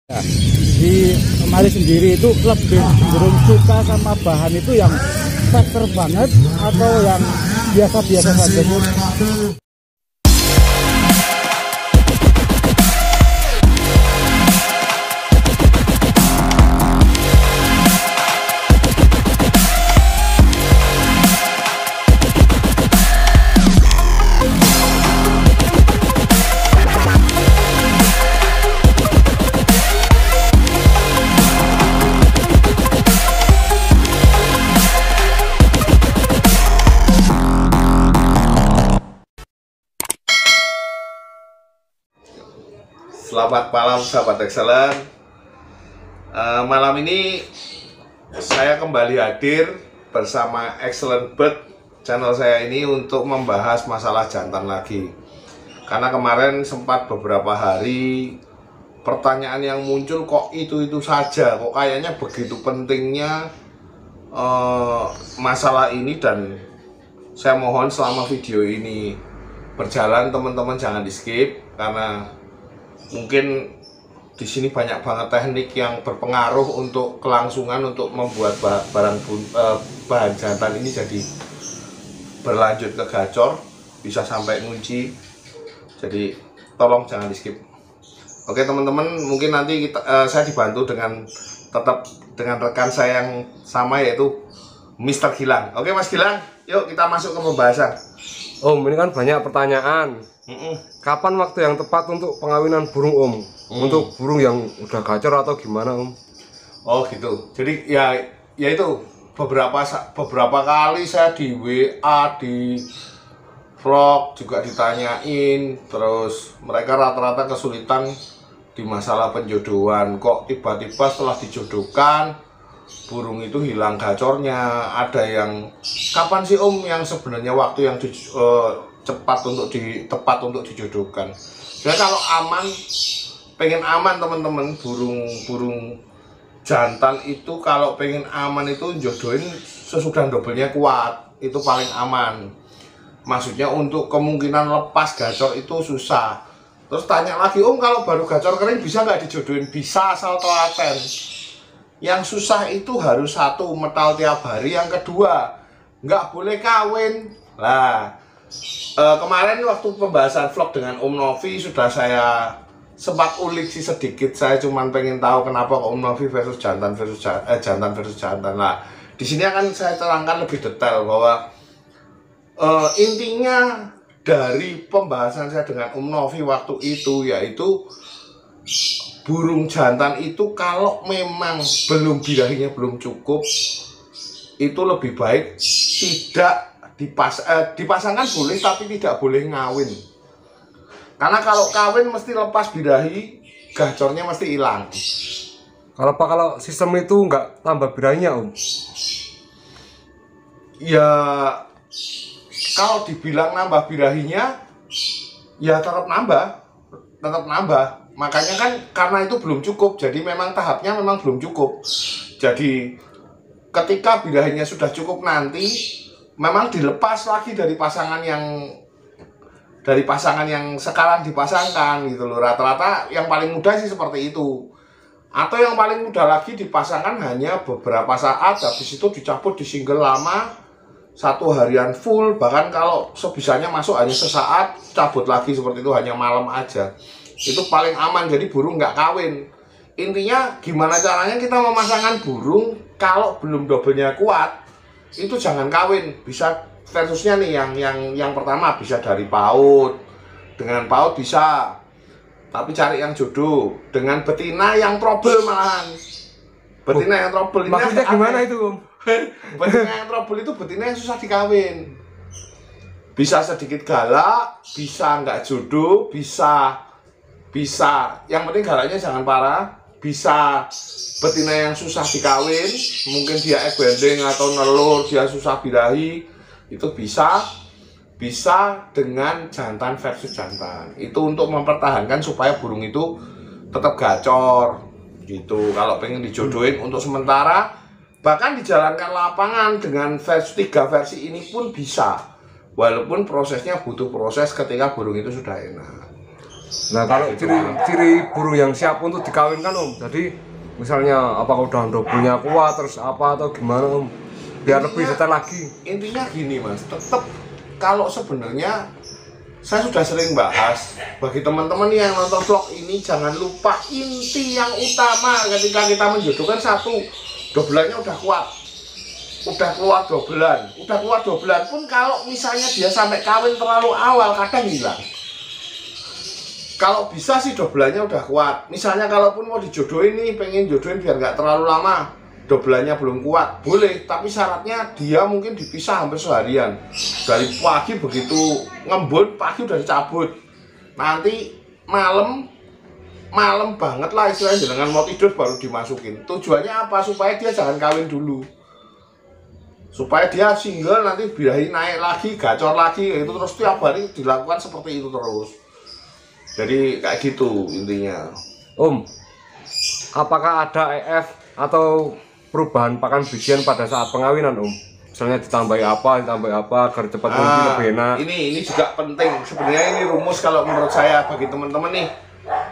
Ya, di Mari sendiri itu lebih cenderung suka sama bahan itu yang spekter banget atau yang biasa-biasa saja? Selamat malam sahabat excellent. Malam ini saya kembali hadir bersama Excellent Bird channel saya ini untuk membahas masalah jantan lagi. Karena kemarin sempat beberapa hari pertanyaan yang muncul kok itu saja, kok kayaknya begitu pentingnya masalah ini, dan saya mohon selama video ini berjalan teman-teman jangan di skip, karena mungkin di sini banyak banget teknik yang berpengaruh untuk kelangsungan untuk membuat bahan jantan ini jadi berlanjut ke gacor, bisa sampai ngunci. Jadi tolong jangan di skip. Oke teman-teman, mungkin nanti saya dibantu tetap dengan rekan saya yang sama, yaitu Mr. Gilang. Oke Mas Gilang, yuk kita masuk ke pembahasan. Om, ini kan banyak pertanyaan. Kapan waktu yang tepat untuk pengawinan burung Om? Untuk burung yang udah gacor atau gimana Om? Oh gitu. Jadi ya itu beberapa kali saya di WA, di vlog juga ditanyain, terus mereka rata-rata kesulitan di masalah penjodohan. Kok tiba-tiba setelah dijodohkan burung itu hilang gacornya. Ada yang kapan sih Om yang sebenarnya waktu yang tepat untuk dijodohkan. Jadi kalau pengen aman teman-teman, burung jantan itu kalau pengen aman itu jodohin sesudah dobelnya kuat, itu paling aman. Maksudnya untuk kemungkinan lepas gacor itu susah. Terus tanya lagi, Om kalau baru gacor kering bisa nggak dijodohin? Bisa, asal telaten. Yang susah itu harus satu, metal tiap hari. Yang kedua, nggak boleh kawin. Lah, kemarin waktu pembahasan vlog dengan Om Novi sudah saya sempat ulik sih sedikit. Saya cuma pengen tahu kenapa Om Novi versus jantan versus jantan. Nah, di sini akan saya terangkan lebih detail bahwa intinya dari pembahasan saya dengan Om Novi waktu itu, yaitu burung jantan itu kalau memang birahinya belum cukup, itu lebih baik tidak dipasangkan boleh, tapi tidak boleh ngawin. Karena kalau kawin mesti lepas birahi, gacornya mesti hilang. Kalau sistem itu nggak tambah birahinya Om? Ya kalau dibilang nambah birahinya, ya tetap nambah. Makanya kan karena itu belum cukup, jadi memang tahapnya memang belum cukup. Jadi ketika birahinya sudah cukup nanti memang dilepas lagi dari pasangan yang sekarang dipasangkan gitu loh. Rata-rata yang paling mudah sih seperti itu. Atau yang paling mudah lagi dipasangkan hanya beberapa saat, habis itu dicabut di single lama 1 harian full, bahkan kalau sebisanya masuk hanya sesaat, cabut lagi seperti itu, hanya malam aja. Itu paling aman, jadi burung nggak kawin. Intinya gimana caranya kita memasangkan burung kalau belum dobelnya kuat, itu jangan kawin. Bisa versusnya nih yang pertama bisa dari PAUD. Dengan PAUD bisa, tapi cari yang jodoh. Dengan betina yang trouble malahan. Betina yang trouble ini maksudnya gimana itu Om? Betina yang trouble itu betina yang susah dikawin. Bisa sedikit galak, bisa nggak jodoh, bisa yang penting galaknya jangan parah. Bisa betina yang susah dikawin, mungkin dia egg bending atau nelur, dia susah birahi, itu bisa dengan jantan versus jantan. Itu untuk mempertahankan supaya burung itu tetap gacor gitu. Kalau pengen dijodohin untuk sementara, bahkan dijalankan lapangan dengan 3 versi ini pun bisa, walaupun prosesnya butuh proses ketika burung itu sudah enak. Nah kalau ciri-ciri burung yang siap untuk dikawinkan Om, jadi misalnya apakah udah dobelnya kuat terus apa atau gimana Om, biar lebih detail lagi. Intinya gini Mas, tetap kalau sebenarnya saya sudah sering bahas, bagi teman-teman yang nonton vlog ini jangan lupa inti yang utama ketika kita menjodohkan satu, dobelannya udah kuat, udah keluar dobelan pun kalau misalnya dia sampai kawin terlalu awal kadang hilang. Kalau bisa sih dobelannya udah kuat. Misalnya kalaupun mau dijodohin nih, pengen jodohin biar nggak terlalu lama, dobelannya belum kuat, boleh. Tapi syaratnya dia mungkin dipisah hampir seharian. Dari pagi begitu ngembun, pagi udah dicabut. Nanti malam banget lah istilahnya, dengan mau tidur baru dimasukin. Tujuannya apa? Supaya dia jangan kawin dulu. Supaya dia single, nanti birahi naik lagi, gacor lagi, itu terus tiap hari dilakukan seperti itu terus. Jadi kayak gitu intinya. Om, apakah ada EF atau perubahan pakan bijian pada saat pengawinan Om? Misalnya ditambahi apa agar cepat tumbuh lebih enak. Ini juga penting. Sebenarnya ini rumus kalau menurut saya bagi teman-teman nih.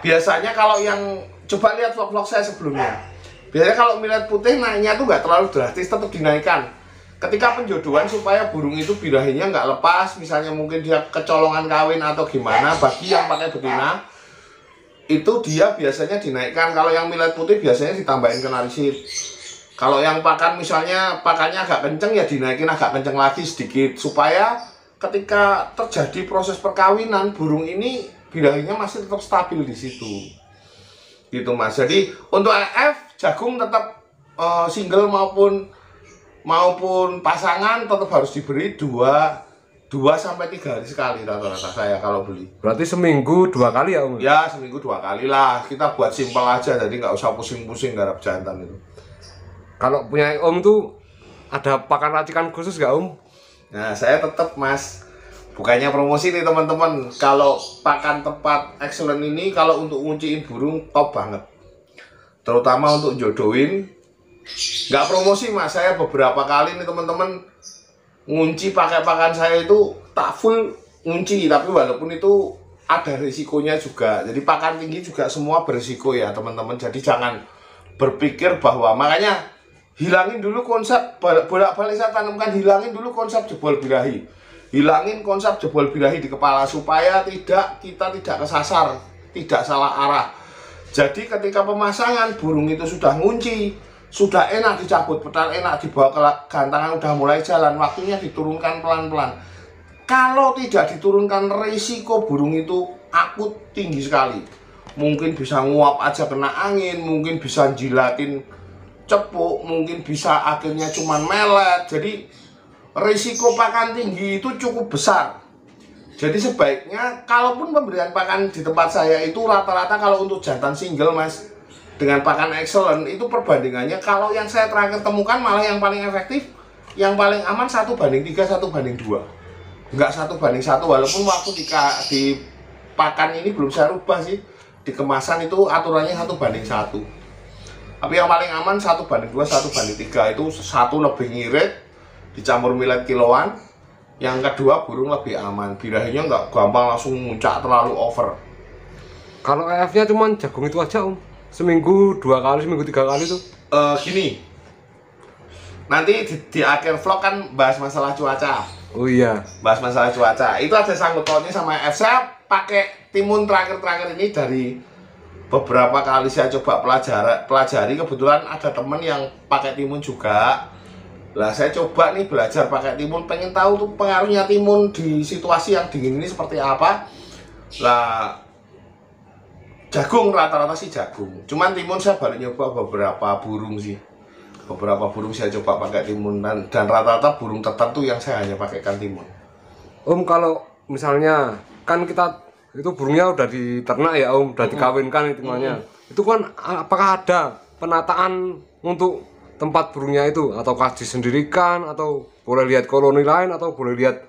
Biasanya kalau yang coba lihat vlog-vlog saya sebelumnya. Biasanya kalau millet putih naiknya tuh nggak terlalu drastis, tetap dinaikkan. Ketika penjodohan supaya burung itu birahinya nggak lepas, misalnya mungkin dia kecolongan kawin atau gimana, bagi yang pakai betina itu dia biasanya dinaikkan. Kalau yang millet putih biasanya ditambahin kenarisit. Kalau yang pakan misalnya pakannya agak kenceng ya dinaikin agak kenceng lagi sedikit, supaya ketika terjadi proses perkawinan burung ini birahinya masih tetap stabil di situ. Gitu Mas. Jadi untuk EF jagung tetap single maupun pasangan tetap harus diberi 2 sampai 3 hari sekali rata-rata saya kalau beli. Berarti seminggu 2 kali ya Om? Ya seminggu 2 kali lah. Kita buat simpel aja, jadi nggak usah pusing-pusing garap jantan itu. Kalau punya Om tuh ada pakan racikan khusus nggak Om? Nah saya tetap Mas, bukannya promosi nih teman-teman, kalau pakan tepat excellent ini kalau untuk ngunciin burung top banget. Terutama untuk jodohin. Nggak promosi Mas, saya beberapa kali nih teman-teman ngunci pakai pakan saya itu tak full ngunci, tapi walaupun itu ada risikonya juga. Jadi pakan tinggi juga semua berisiko ya teman-teman. Jadi jangan berpikir bahwa, makanya hilangin dulu konsep, bolak-balik saya tanamkan, hilangin dulu konsep jebol birahi. Hilangin konsep jebol birahi di kepala supaya kita tidak kesasar, tidak salah arah. Jadi ketika pemasangan burung itu sudah ngunci, sudah enak dicabut, petal enak dibawa ke gantangan, udah mulai jalan, waktunya diturunkan pelan-pelan. Kalau tidak diturunkan, risiko burung itu akut tinggi sekali. Mungkin bisa nguap aja kena angin, mungkin bisa jilatin cepuk, mungkin bisa akhirnya cuman melet. Jadi risiko pakan tinggi itu cukup besar. Jadi sebaiknya kalaupun pemberian pakan di tempat saya itu rata-rata kalau untuk jantan single Mas, dengan pakan excellent itu perbandingannya, kalau yang saya terakhir temukan malah yang paling efektif, yang paling aman 1:3, 1:2, enggak 1:1. Walaupun waktu di pakan ini belum saya rubah sih, di kemasan itu aturannya 1:1. Tapi yang paling aman 1:2, 1:3. Itu satu lebih ngirit dicampur millet kiloan, yang kedua burung lebih aman, birahinya nggak gampang langsung muncak terlalu over. Kalau EF nya cuman jagung itu aja Om? Seminggu 2 kali, seminggu 3 kali tuh? Gini, nanti di akhir vlog kan bahas masalah cuaca. Oh iya, Bahas masalah cuaca. Itu ada sangkut pautnya sama F. Saya pakai timun terakhir ini dari beberapa kali saya coba pelajari. Kebetulan ada temen yang pakai timun juga. Lah saya coba nih belajar pakai timun, pengen tahu tuh pengaruhnya timun di situasi yang dingin ini seperti apa. Lah jagung, rata-rata sih jagung. Cuman timun saya baru nyoba beberapa burung sih. Beberapa burung saya coba pakai timun, dan rata-rata burung tertentu yang saya hanya pakaikan timun. Om, kalau misalnya kan kita itu burungnya udah diternak ya Om, udah dikawinkan hitungannya. Itu kan apakah ada penataan untuk tempat burungnya itu, ataukah disendirikan, atau boleh lihat koloni lain, atau boleh lihat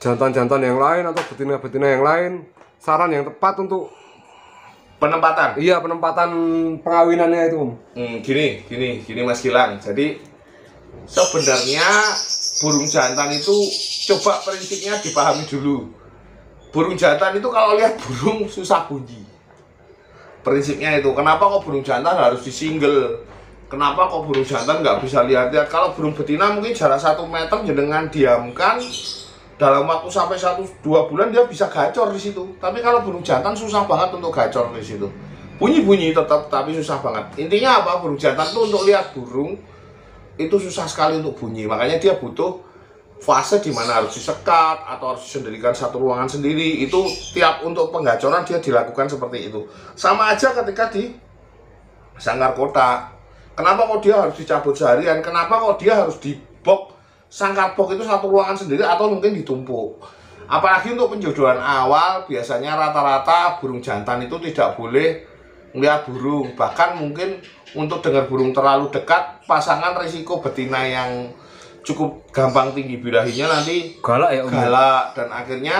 jantan-jantan yang lain atau betina-betina yang lain? Saran yang tepat untuk penempatan? Iya, penempatan pengawinannya itu. Gini Mas Gilang. Jadi sebenarnya burung jantan itu coba prinsipnya dipahami dulu. burung jantan itu kalau lihat burung susah bunyi. Prinsipnya itu. Kenapa kok burung jantan harus disingle? Kenapa kok burung jantan nggak bisa lihat-lihat? Kalau burung betina mungkin jarak 1 meter jenengan diamkan dalam waktu sampai 1-2 bulan dia bisa gacor di situ. Tapi kalau burung jantan susah banget untuk gacor di situ. Bunyi-bunyi tetap, tapi susah banget. Intinya apa? Burung jantan itu untuk lihat burung itu susah sekali untuk bunyi. Makanya dia butuh fase di mana harus disekat atau harus disendirikan satu ruangan sendiri. Itu tiap untuk penggacoran dia dilakukan seperti itu. Sama aja ketika di sangkar kotak. Kenapa kok dia harus dicabut seharian? Kenapa kok dia harus dibok? Sangkar box itu satu ruangan sendiri atau mungkin ditumpuk. Apalagi untuk penjodohan awal, biasanya rata-rata burung jantan itu tidak boleh melihat burung. Bahkan mungkin untuk dengar burung terlalu dekat, pasangan risiko betina yang cukup gampang tinggi birahinya nanti galak ya, galak dan akhirnya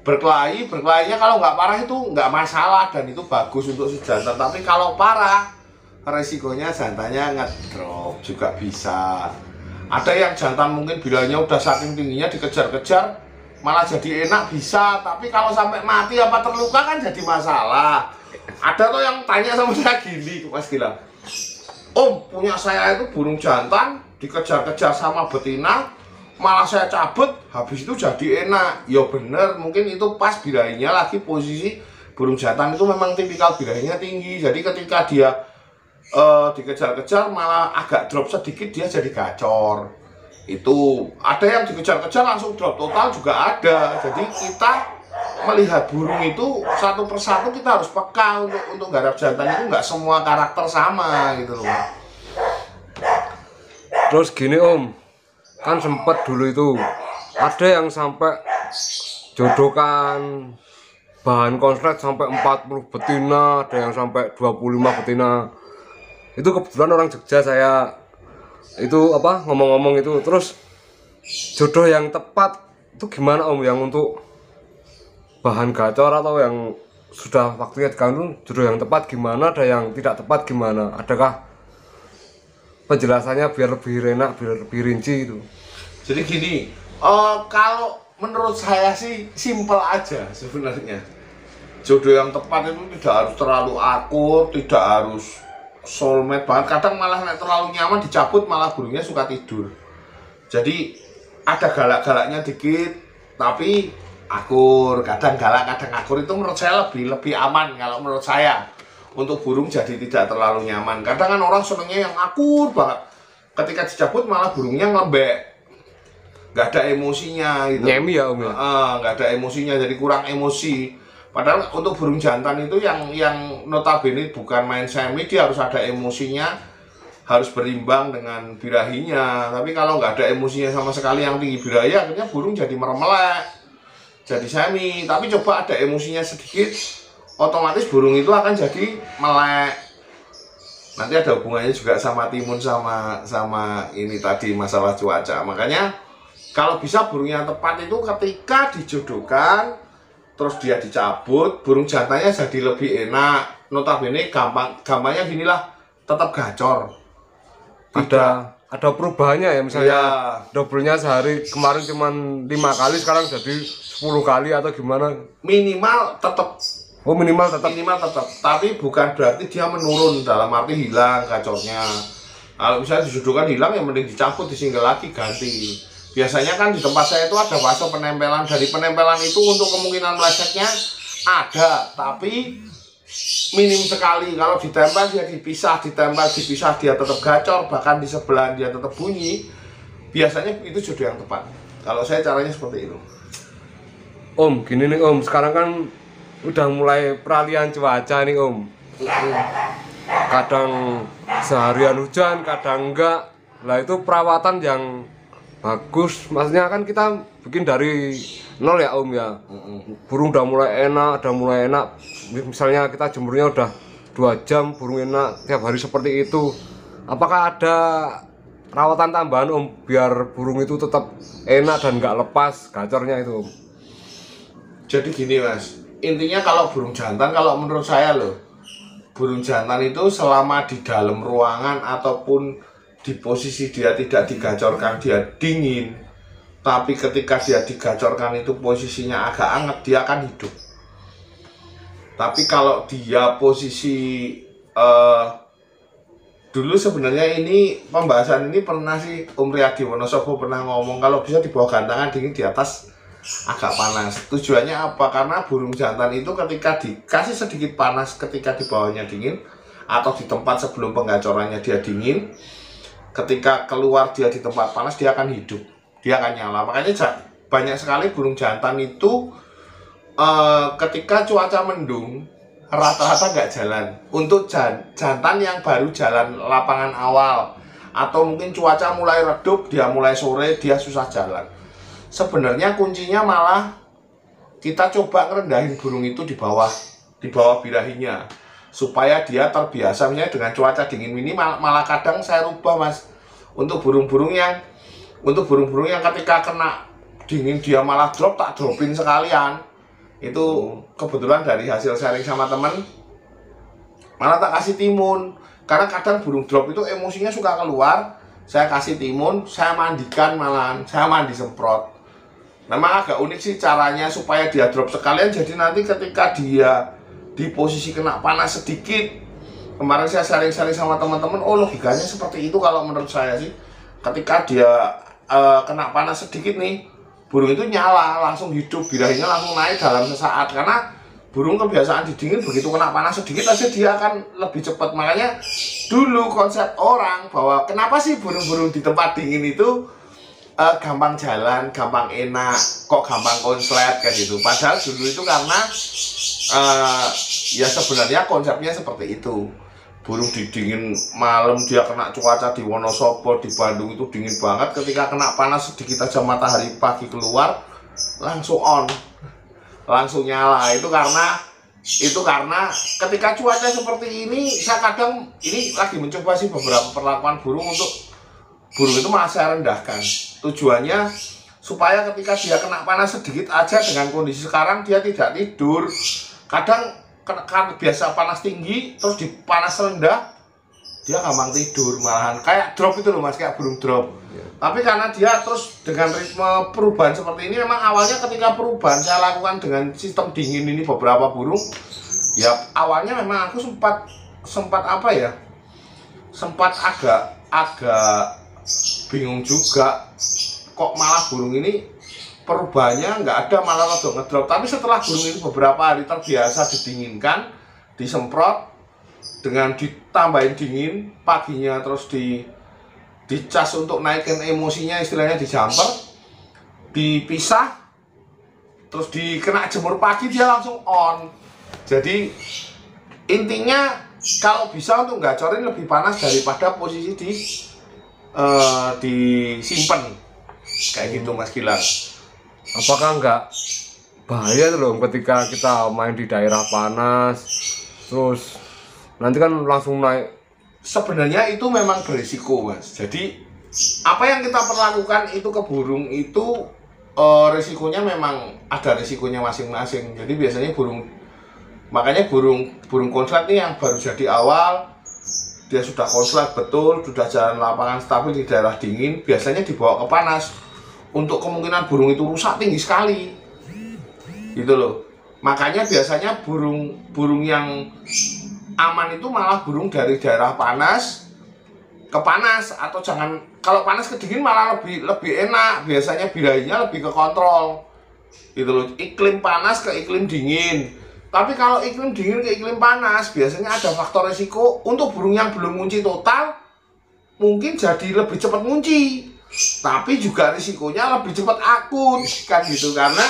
berkelahinya kalau nggak parah itu nggak masalah dan itu bagus untuk si jantan. Tapi kalau parah, resikonya jantannya ngedrop juga bisa. Ada yang jantan mungkin birahinya udah saking tingginya dikejar-kejar malah jadi enak bisa, tapi kalau sampai mati apa terluka kan jadi masalah. Ada tuh yang tanya sama saya gini, Mas Gilang, Om, punya saya itu burung jantan dikejar-kejar sama betina, malah saya cabut, habis itu jadi enak. Ya bener, mungkin itu pas birahinya lagi posisi burung jantan itu memang tipikal birahinya tinggi. Jadi ketika dia dikejar-kejar malah agak drop sedikit dia jadi gacor. Itu ada yang dikejar-kejar langsung drop total juga ada. Jadi kita melihat burung itu satu persatu kita harus peka untuk garap jantan itu nggak semua karakter sama gitu loh. Terus gini Om, kan sempet dulu itu ada yang sampai jodohkan bahan konslet sampai 40 betina, ada yang sampai 25 betina. Itu kebetulan orang Jogja saya itu apa ngomong-ngomong itu. Terus jodoh yang tepat itu gimana Om, yang untuk bahan gacor atau yang sudah waktunya dikawin, jodoh yang tepat gimana, ada yang tidak tepat gimana? Adakah penjelasannya biar lebih enak, biar lebih rinci itu? Jadi gini, kalau menurut saya sih simpel aja sebenarnya. Jodoh yang tepat itu tidak harus terlalu akur, tidak harus soulmate banget. Kadang malah terlalu nyaman dicabut malah burungnya suka tidur. Jadi ada galak-galaknya dikit, tapi akur. Kadang galak, kadang akur. Itu menurut saya lebih aman kalau menurut saya. Untuk burung jadi tidak terlalu nyaman. Kadang kan orang senengnya yang akur banget. Ketika dicabut malah burungnya ngelembek, nggak ada emosinya gitu. Nyemi ya Om ya? Nggak ada emosinya, jadi kurang emosi. Padahal untuk burung jantan itu yang notabene bukan main semi, dia harus ada emosinya, harus berimbang dengan birahinya. Tapi kalau nggak ada emosinya sama sekali yang tinggi birahi, akhirnya burung jadi meremelek, jadi semi. Tapi coba ada emosinya sedikit, otomatis burung itu akan jadi melek. Nanti ada hubungannya juga sama timun sama ini tadi masalah cuaca. Makanya kalau bisa burung yang tepat itu ketika dijodohkan terus dia dicabut, burung jantannya jadi lebih enak. Notabene gampangnya ginilah, tetap gacor. Ada perubahannya ya, misalnya ya, doublenya sehari kemarin cuma 5 kali, sekarang jadi 10 kali atau gimana? minimal tetap. Oh minimal tetap. Tapi bukan berarti dia menurun dalam arti hilang gacornya. Kalau misalnya dijodohkan hilang, ya mending dicabut, disinggel lagi, ganti. Biasanya kan di tempat saya itu ada fase penempelan. Dari penempelan itu untuk kemungkinan melesetnya ada, tapi minim sekali. Kalau ditempel dia dipisah, ditempel dipisah dia tetap gacor, bahkan di sebelah dia tetap bunyi. Biasanya itu jodoh yang tepat. Kalau saya caranya seperti itu. Om, gini nih Om, sekarang kan udah mulai peralihan cuaca nih Om. Kadang seharian hujan, kadang enggak. Lah itu perawatan yang bagus, maksudnya kan kita bikin dari nol ya Om ya. Burung udah mulai enak, misalnya kita jemurnya udah 2 jam, burung enak tiap hari seperti itu. Apakah ada rawatan tambahan Om biar burung itu tetap enak dan nggak lepas gacornya itu Om? Jadi gini Mas, intinya kalau burung jantan, kalau menurut saya loh, burung jantan itu selama di dalam ruangan ataupun di posisi dia tidak digacorkan, dia dingin, Tapi ketika dia digacorkan itu posisinya agak anget, dia akan hidup. Tapi kalau dia posisi dulu sebenarnya ini pembahasan ini pernah sih Om Riyadi Wonosobo pernah ngomong kalau bisa di bawah gantangan dingin, di atas agak panas. Tujuannya apa? Karena burung jantan itu ketika dikasih sedikit panas ketika di bawahnya dingin atau di tempat sebelum penggacorannya dia dingin, ketika keluar dia di tempat panas dia akan hidup, dia akan nyala. Makanya banyak sekali burung jantan itu ketika cuaca mendung rata-rata nggak jalan. Untuk jantan yang baru jalan lapangan awal atau mungkin cuaca mulai redup, dia mulai sore, dia susah jalan. Sebenarnya kuncinya malah kita coba ngerendahin burung itu di bawah birahinya supaya dia terbiasa. Misalnya dengan cuaca dingin ini malah kadang saya rubah mas untuk burung-burung yang ketika kena dingin dia malah drop, tak dropin sekalian. Itu kebetulan dari hasil sharing sama temen, malah tak kasih timun. Karena kadang burung drop itu emosinya suka keluar, saya kasih timun, saya mandikan, malahan saya mandi semprot. Memang agak unik sih caranya supaya dia drop sekalian. Jadi nanti ketika dia di posisi kena panas sedikit, kemarin saya sharing-sharing sama teman-teman, oh logikanya seperti itu kalau menurut saya sih. Ketika dia kena panas sedikit nih, burung itu nyala, langsung hidup, birahinya langsung naik dalam sesaat. Karena burung kebiasaan dingin, begitu kena panas sedikit aja dia akan lebih cepat. Makanya dulu konsep orang bahwa kenapa sih burung-burung di tempat dingin itu gampang jalan, gampang enak, kok gampang konslet kayak gitu. Padahal dulu itu karena ya sebenarnya konsepnya seperti itu. Burung dingin malam, dia kena cuaca di Wonosobo, di Bandung itu dingin banget. Ketika kena panas sedikit aja matahari pagi keluar, langsung on, langsung nyala. Itu karena ketika cuaca seperti ini, saya kadang ini lagi mencoba sih beberapa perlakuan burung untuk burung itu malah saya rendahkan. Tujuannya supaya ketika dia kena panas sedikit aja dengan kondisi sekarang dia tidak tidur. Kadang karena biasa panas tinggi terus di panas rendah dia gampang tidur, malahan kayak drop itu loh mas, kayak burung drop. Tapi karena dia terus dengan ritme perubahan seperti ini, memang awalnya ketika perubahan saya lakukan dengan sistem dingin ini beberapa burung, ya awalnya memang aku sempat apa ya, sempat agak bingung juga kok malah burung ini perubahannya nggak ada, malah rada ngedrop. Tapi setelah burung ini beberapa hari terbiasa didinginkan, disemprot dengan ditambahin dingin paginya, terus dicas untuk naikin emosinya, istilahnya dijamper, dipisah, terus dikena jemur pagi dia langsung on. Jadi intinya kalau bisa untuk gacorin lebih panas daripada posisi disimpan kayak gitu mas Gilang. Apakah nggak bahaya tuh loh ketika kita main di daerah panas terus nanti kan langsung naik? Sebenarnya itu memang berisiko mas. Jadi apa yang kita perlakukan itu ke burung itu risikonya memang ada risikonya masing-masing. Jadi biasanya makanya burung konslet nih yang baru jadi awal, dia sudah konslet betul, sudah jalan lapangan stabil di daerah dingin, biasanya dibawa ke panas. Untuk kemungkinan burung itu rusak tinggi sekali, gitu loh. Makanya biasanya burung yang aman itu malah burung dari daerah panas ke panas, atau jangan, kalau panas ke dingin malah lebih enak. Biasanya birahinya lebih ke kontrol, gitu loh. Iklim panas ke iklim dingin. Tapi kalau iklim dingin ke iklim panas, biasanya ada faktor resiko untuk burung yang belum ngunci total, mungkin jadi lebih cepat ngunci. Tapi juga risikonya lebih cepat akut kan gitu, karena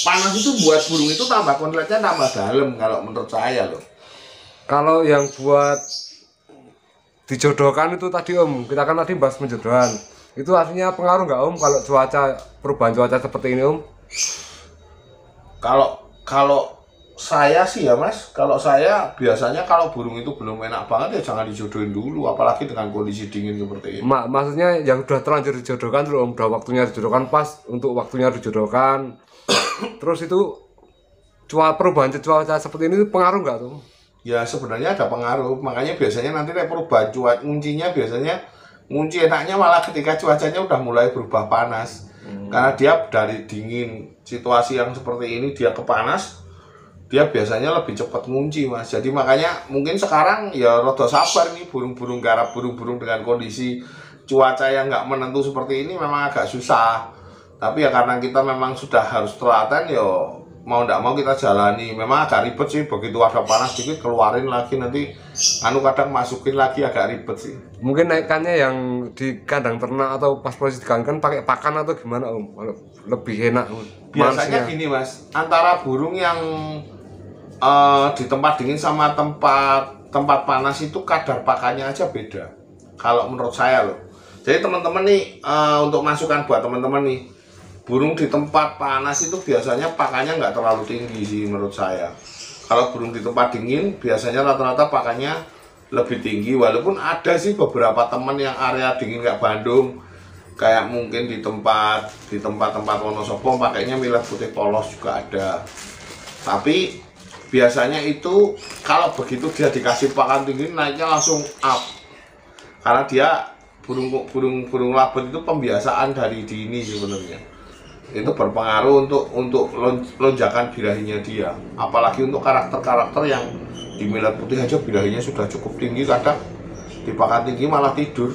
panas itu buat burung itu tambah konsletnya tambah dalam kalau menurut saya loh. Kalau yang buat dijodohkan itu tadi om, kita kan tadi bahas penjodohan, itu artinya pengaruh nggak om kalau perubahan cuaca seperti ini om? Kalau saya sih ya mas, kalau saya biasanya kalau burung itu belum enak banget ya jangan dijodohin dulu, apalagi dengan kondisi dingin seperti ini. Maksudnya yang udah terlanjur dijodohkan terus om, udah waktunya dijodohkan, pas untuk waktunya dijodohkan terus itu perubahan cuaca seperti ini pengaruh nggak tuh? Ya sebenarnya ada pengaruh, makanya biasanya nanti perubahan cuaca, kuncinya biasanya ngunci enaknya malah ketika cuacanya udah mulai berubah panas. Karena dia dari dingin, situasi yang seperti ini dia ke panas, dia biasanya lebih cepat ngunci Mas. Jadi makanya mungkin sekarang ya rada sabar nih burung-burung garap, burung-burung dengan kondisi cuaca yang nggak menentu seperti ini memang agak susah. Tapi ya karena kita memang sudah harus telaten ya mau nggak mau kita jalani. Memang agak ribet sih, begitu ada panas dikit keluarin lagi, nanti kadang masukin lagi, agak ribet sih. Mungkin naikannya yang di kandang ternak atau pas proses dikandangkan pakai pakan atau gimana Om? Lebih enak biasanya gini Mas, antara burung yang di tempat dingin sama tempat panas itu kadar pakannya aja beda kalau menurut saya loh. Jadi teman-teman nih, untuk masukan buat teman-teman nih, burung di tempat panas itu biasanya pakannya nggak terlalu tinggi sih menurut saya. Kalau burung di tempat dingin biasanya rata-rata pakannya lebih tinggi, walaupun ada sih beberapa teman yang area dingin kayak Bandung, kayak mungkin di tempat-tempat Wonosobo pakainya millet putih polos juga ada. Tapi biasanya itu kalau begitu dia dikasih pakan tinggi naiknya langsung up, karena dia burung labet itu pembiasaan dari dini sebenarnya. Itu berpengaruh untuk lonjakan birahinya dia, apalagi untuk karakter-karakter yang di millet putih aja birahinya sudah cukup tinggi, kadang di pakan tinggi malah tidur.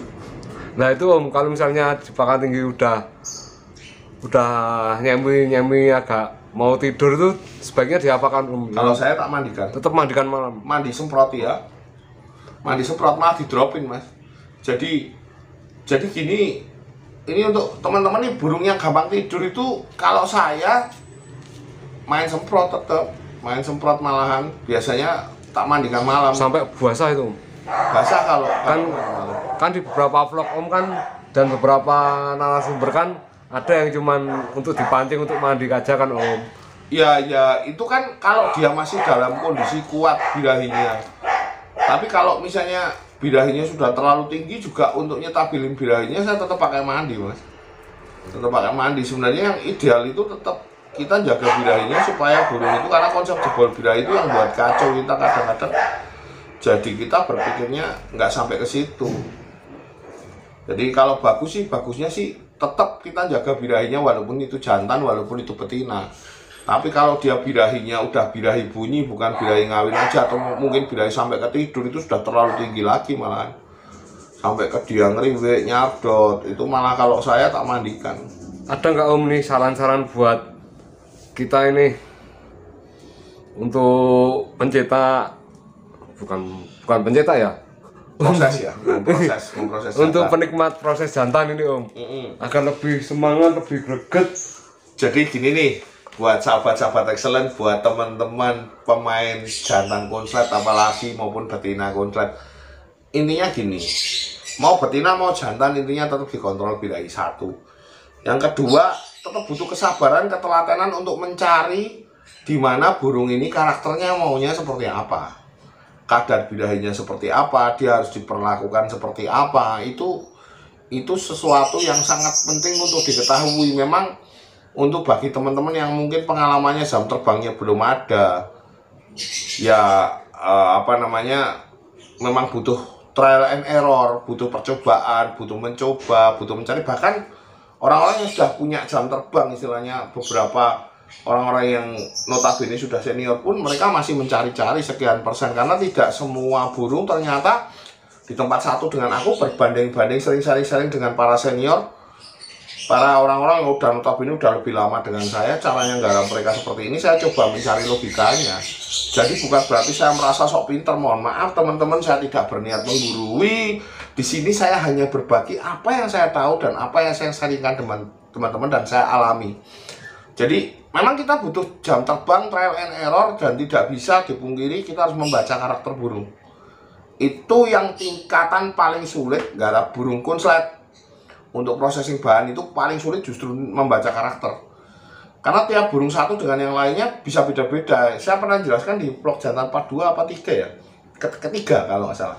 Nah itu Om, kalau misalnya di pakan tinggi udah nyemi agak mau tidur itu sebaiknya diapakan Om? Kalau saya tak mandikan. Tetap mandikan malam. Mandi semprot ya. Mandi semprot malah didropin Mas. Jadi gini, ini untuk teman-teman nih burung yang gampang tidur itu, kalau saya main semprot, tetap main semprot malahan. Biasanya tak mandikan malam. Sampai basah itu Om? Basah kalau kan di beberapa vlog Om kan dan beberapa narasumber kan ada yang cuman untuk dipancing untuk mandi aja kan Om. Ya itu kan kalau dia masih dalam kondisi kuat birahinya. Tapi kalau misalnya birahinya sudah terlalu tinggi, juga untuk nyetabilin birahinya saya tetap pakai mandi Mas. Tetap pakai mandi. Sebenarnya yang ideal itu tetap kita jaga birahinya supaya burung itu, karena konsep jebol birahi itu yang buat kacau kita kadang-kadang. Jadi kita berpikirnya nggak sampai ke situ. Jadi kalau bagusnya sih tetap kita jaga birahinya, walaupun itu jantan, walaupun itu betina. Tapi kalau dia birahinya udah birahi bunyi, bukan birahi ngawin aja, atau mungkin birahi sampai ke tidur, itu sudah terlalu tinggi lagi malahan. Sampai ke dia ngeriwek, nyardot, itu malah kalau saya tak mandikan. Ada nggak Om nih saran-saran buat kita ini untuk pencetak, bukan pencetak ya? Proses ya, memproses untuk penikmat proses jantan ini Om, agar lebih semangat, lebih greget. Jadi gini nih, buat sahabat-sahabat excellent, buat teman-teman pemain jantan konslet apalagi maupun betina konslet, intinya gini, mau betina mau jantan intinya tetap dikontrol birahi satu. Yang kedua, tetap butuh kesabaran, ketelatenan untuk mencari di mana burung ini karakternya maunya seperti apa, kadar birahinya seperti apa, dia harus diperlakukan seperti apa. Itu sesuatu yang sangat penting untuk diketahui. Memang untuk bagi teman-teman yang mungkin pengalamannya jam terbangnya belum ada, ya memang butuh trial and error, butuh percobaan, butuh mencoba, butuh mencari. Bahkan orang-orang yang sudah punya jam terbang, istilahnya beberapa orang-orang yang notabene sudah senior pun mereka masih mencari-cari sekian persen, karena tidak semua burung ternyata di tempat satu dengan aku berbanding-banding, sering sharing dengan para senior, para orang-orang yang udah notabene udah lebih lama dengan saya. Caranya nggarap mereka seperti ini, saya coba mencari logikanya. Jadi bukan berarti saya merasa sok pinter, mohon maaf teman-teman, saya tidak berniat menggurui. Di sini saya hanya berbagi apa yang saya tahu dan apa yang saya sharingkan teman-teman dan saya alami. Jadi memang kita butuh jam terbang, trial and error, dan tidak bisa dipungkiri kita harus membaca karakter burung. Itu yang tingkatan paling sulit garap burung konslet. Untuk processing bahan itu paling sulit justru membaca karakter. Karena tiap burung satu dengan yang lainnya bisa beda-beda. Saya pernah jelaskan di vlog jantan part 2 apa 3 ya? Ketiga kalau nggak salah.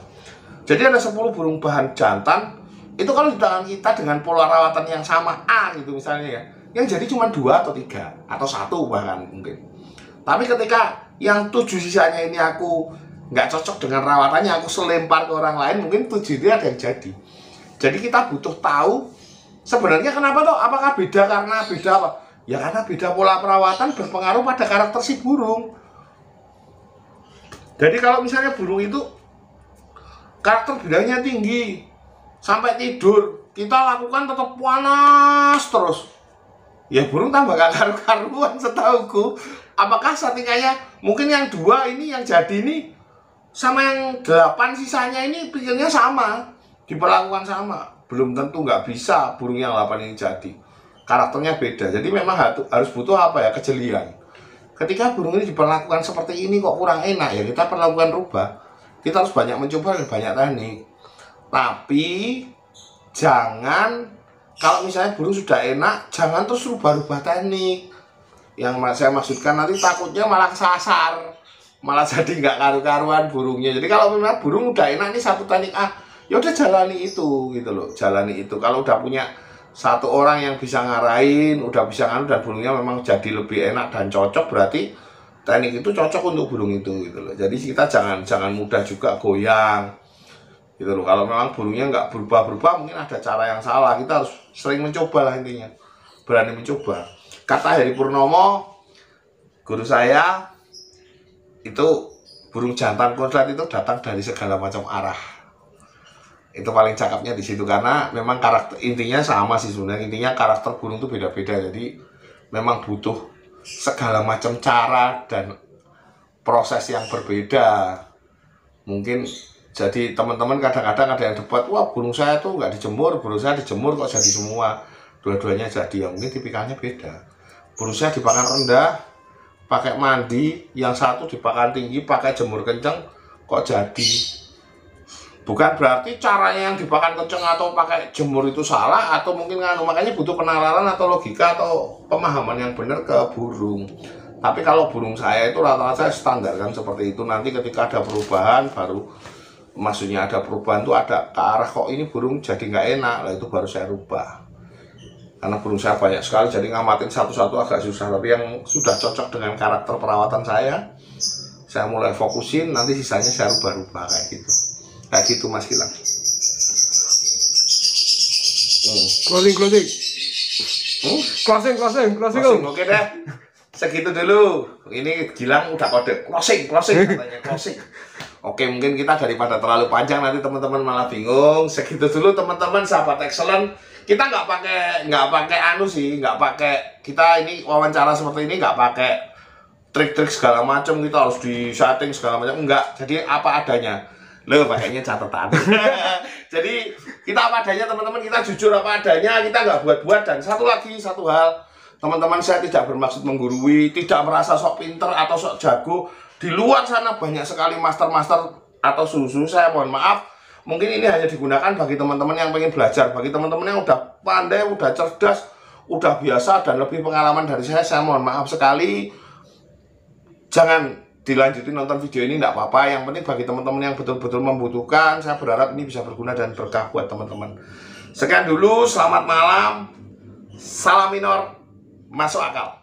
Jadi ada 10 burung bahan jantan, itu kalau di tangan kita dengan pola rawatan yang sama A gitu misalnya ya, yang jadi cuma 2 atau 3 atau 1 bahkan mungkin. Tapi ketika yang 7 sisanya ini aku nggak cocok dengan rawatannya, aku selempar ke orang lain, mungkin 7 itu ada yang jadi. Jadi kita butuh tahu Sebenarnya kenapa toh? Apakah beda karena beda apa? Ya karena beda pola perawatan berpengaruh pada karakter si burung. Jadi kalau misalnya burung itu karakter bedanya tinggi, sampai tidur kita lakukan tetap panas terus, ya burung tambah gak karu-karuan setauku. Apakah settingnya mungkin yang 2 ini yang jadi ini sama yang 8 sisanya ini pikirnya sama, diperlakukan sama? Belum tentu, nggak bisa burung yang 8 ini jadi, karakternya beda. Jadi memang harus butuh apa ya, kejelian. Ketika burung ini diperlakukan seperti ini kok kurang enak, ya kita perlakukan rubah. Kita harus banyak mencoba dan banyak teknik. Tapi jangan, kalau misalnya burung sudah enak, jangan terus rubah-rubah teknik. Yang saya maksudkan nanti takutnya malah kesasar, malah jadi nggak karu-karuan burungnya. Jadi kalau memang burung udah enak nih satu teknik ya udah jalani itu gitu loh, jalani itu. Kalau udah punya satu orang yang bisa ngarahin, udah bisa nganu dan burungnya memang jadi lebih enak dan cocok, berarti teknik itu cocok untuk burung itu gitu loh. Jadi kita jangan mudah juga goyang gitu loh. Kalau memang burungnya nggak berubah-berubah, mungkin ada cara yang salah. Kita harus sering mencoba lah intinya, berani mencoba. Kata Heri Purnomo, guru saya, itu burung jantan konslet itu datang dari segala macam arah. Itu paling cakepnya di situ, karena memang karakter intinya sama sih sebenarnya. Intinya karakter burung itu beda-beda, jadi memang butuh segala macam cara dan proses yang berbeda. Mungkin jadi teman-teman kadang-kadang ada yang debat, wah burung saya tuh nggak dijemur, burung saya dijemur kok jadi semua, dua-duanya jadi. Ya mungkin tipikalnya beda. Burung saya dipakan rendah, pakai mandi, yang satu dipakan tinggi, pakai jemur kenceng, kok jadi. Bukan berarti caranya yang dipakan kenceng atau pakai jemur itu salah, atau mungkin makanya butuh penalaran atau logika atau pemahaman yang benar ke burung. Tapi kalau burung saya itu rata-rata saya standarkan seperti itu. Nanti ketika ada perubahan baru, maksudnya ada perubahan tuh ada ke arah kok ini burung jadi nggak enak, lah itu baru saya rubah. Karena burung saya banyak sekali, jadi ngamatin satu-satu agak susah. Tapi yang sudah cocok dengan karakter perawatan saya mulai fokusin, nanti sisanya saya rubah-rubah kayak gitu. Kayak gitu Mas Gilang. Closing. Oke deh. Segitu dulu. Ini Gilang udah kode closing katanya closing. Oke, mungkin kita daripada terlalu panjang nanti teman-teman malah bingung. Segitu dulu teman-teman sahabat excellent. Kita nggak pakai anu sih, nggak pakai, kita ini wawancara seperti ini nggak pakai trik-trik segala macam, kita harus di setting segala macam, enggak. Jadi apa adanya. Loh, pakainya catatan. Jadi kita apa adanya teman-teman, kita jujur apa adanya, kita nggak buat-buat. Dan satu hal, teman-teman, saya tidak bermaksud menggurui, tidak merasa sok pinter atau sok jago. Di luar sana banyak sekali master-master atau susu, saya mohon maaf. Mungkin ini hanya digunakan bagi teman-teman yang pengen belajar, bagi teman-teman yang udah pandai, udah cerdas, udah biasa dan lebih pengalaman dari saya mohon maaf sekali. Jangan dilanjutin nonton video ini, enggak apa-apa. Yang penting bagi teman-teman yang betul-betul membutuhkan, saya berharap ini bisa berguna dan berkah buat teman-teman. Sekian dulu, selamat malam, salam minor, masuk akal.